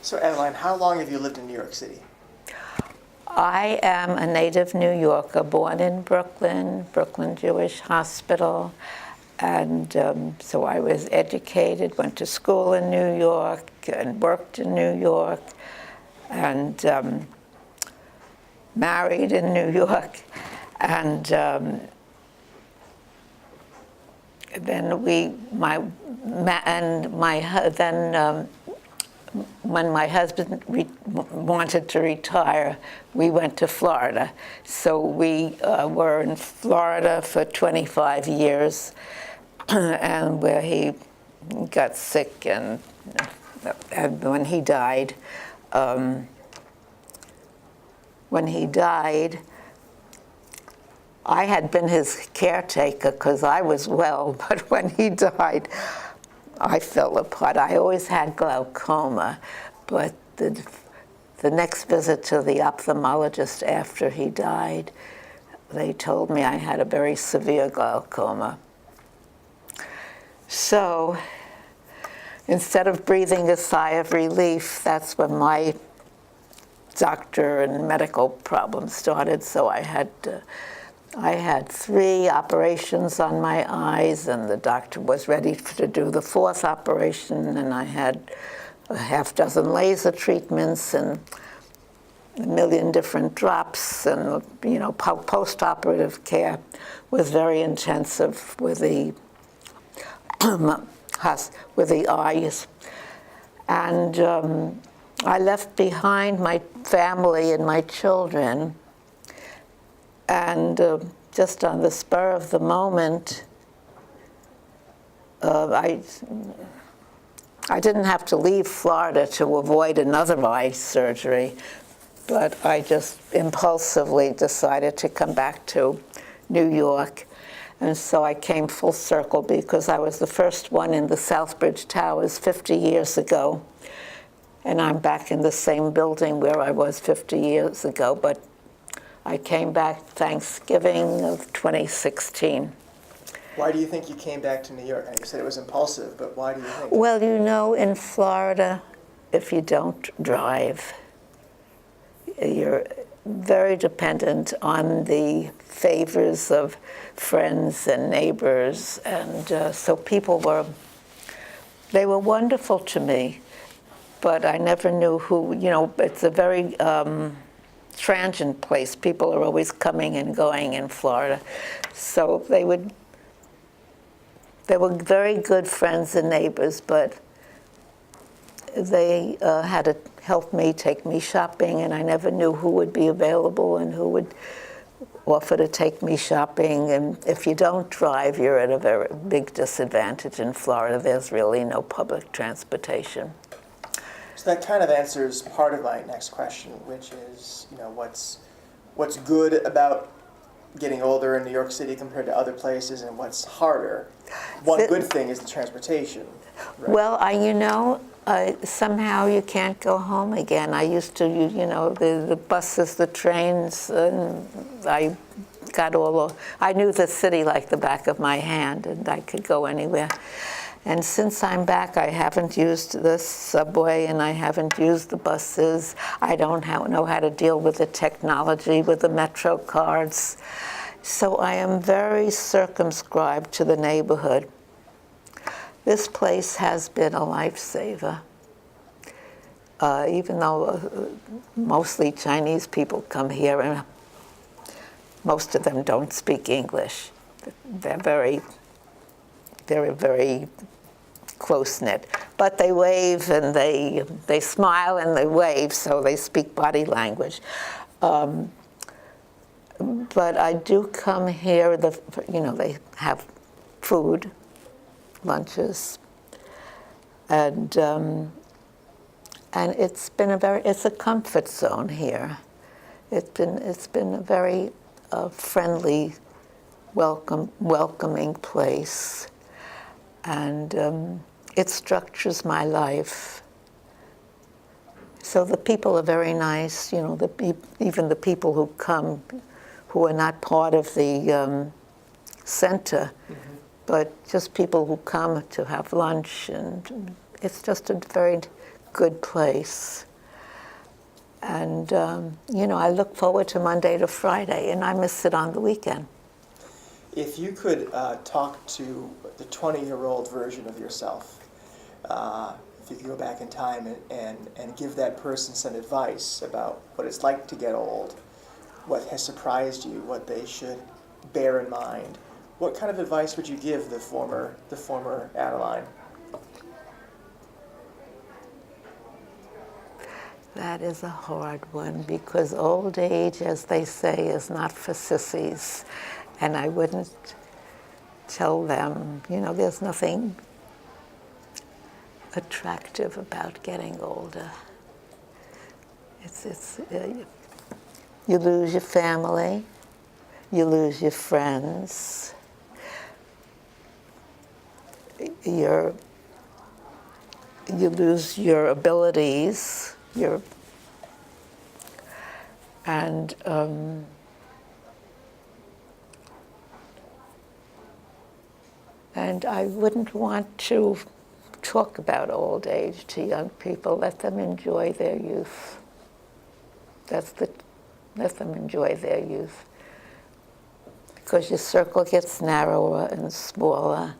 So Adeline, how long have you lived in New York City? I am a native New Yorker, born in Brooklyn, Brooklyn Jewish Hospital. And so I was educated, went to school in New York, and worked in New York, and married in New York. And then when my husband wanted to retire, we went to Florida. So we were in Florida for 25 years, and where he got sick, and when he died, I had been his caretaker because I was well, but when he died, I fell apart. I always had glaucoma, but the next visit to the ophthalmologist after he died, they told me I had a very severe glaucoma. So instead of breathing a sigh of relief, that's when my doctor and medical problems started. So I had 3 operations on my eyes, and the doctor was ready to do the 4th operation, and I had a half-dozen laser treatments and a million different drops, and post-operative care was very intensive with the eyes. And I left behind my family and my children. And just on the spur of the moment, I didn't have to leave Florida to avoid another eye surgery, but I just impulsively decided to come back to New York. And so I came full circle because I was the first one in the Southbridge Towers 50 years ago. And I'm back in the same building where I was 50 years ago, but I came back Thanksgiving of 2016. Why do you think you came back to New York? You said it was impulsive, but why do you think? Well, in Florida, if you don't drive, you're very dependent on the favors of friends and neighbors. And so people were wonderful to me, but I never knew who, it's a very transient place. People are always coming and going in Florida. So they were very good friends and neighbors, but they had to help me, take me shopping, and I never knew who would be available and who would offer to take me shopping. And if you don't drive, you're at a very big disadvantage in Florida. There's really no public transportation. So that kind of answers part of my next question, which is, what's good about getting older in New York City compared to other places, and what's harder? One good thing is the transportation. Right? Well, somehow you can't go home again. I used to, the buses, the trains, and I knew the city like the back of my hand, and I could go anywhere. And since I'm back, I haven't used the subway, and I haven't used the buses. I don't know how to deal with the technology, with the Metro cards. So I am very circumscribed to the neighborhood. This place has been a lifesaver. Even though mostly Chinese people come here, and most of them don't speak English. They're very close-knit. But they wave, and they smile, and they wave, so they speak body language. But I do come here, they have food, lunches, and it's been it's a comfort zone here. It's been a very friendly, welcoming place, and it structures my life. So the people are very nice. Even the people who come, who are not part of the center, but just people who come to have lunch, and it's just a very good place. And, you know, I look forward to Monday to Friday, and I miss it on the weekend. If you could talk to the 20-year-old version of yourself, if you could go back in time and give that person some advice about what it's like to get old, what has surprised you, what they should bear in mind, what kind of advice would you give the former Adeline? That is a hard one, because old age, as they say, is not for sissies. And I wouldn't tell them, you know, there's nothing attractive about getting older. You lose your family, you lose your friends, you lose your abilities, and I wouldn't want to talk about old age to young people. Let them enjoy their youth. Let them enjoy their youth. Because your circle gets narrower and smaller,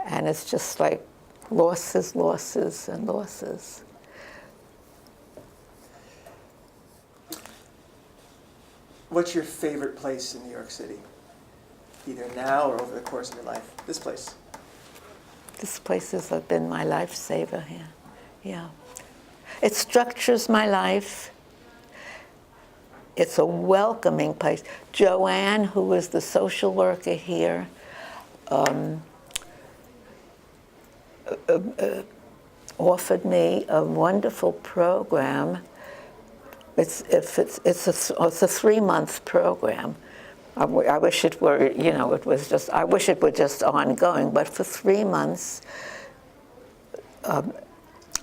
and it's just like losses, losses, and losses. What's your favorite place in New York City? Either now or over the course of your life? This place. This place has been my lifesaver here. Yeah. It structures my life. It's a welcoming place. Joanne, who was the social worker here, offered me a wonderful program. It's a 3-month program. I wish it were, you know, I wish it were just ongoing, but for 3 months,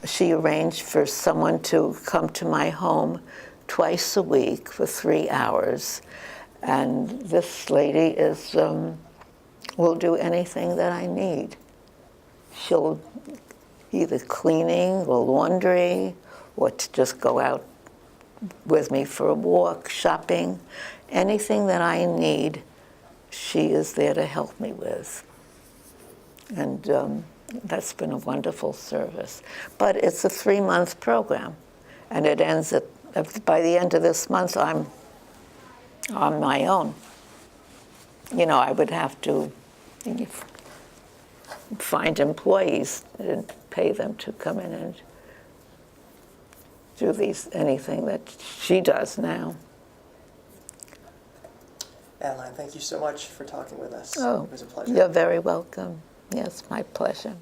she arranged for someone to come to my home twice a week for 3 hours. And this lady will do anything that I need. She'll either cleaning or laundry, or to just go out with me for a walk, shopping, anything that I need, she is there to help me with. And that's been a wonderful service. But it's a 3-month program, and it ends by the end of this month, I'm on my own. You know, I would have to find employees and pay them to come in and do anything that she does now. Adeline, thank you so much for talking with us. Oh, it was a pleasure. You're very welcome. Yes, my pleasure.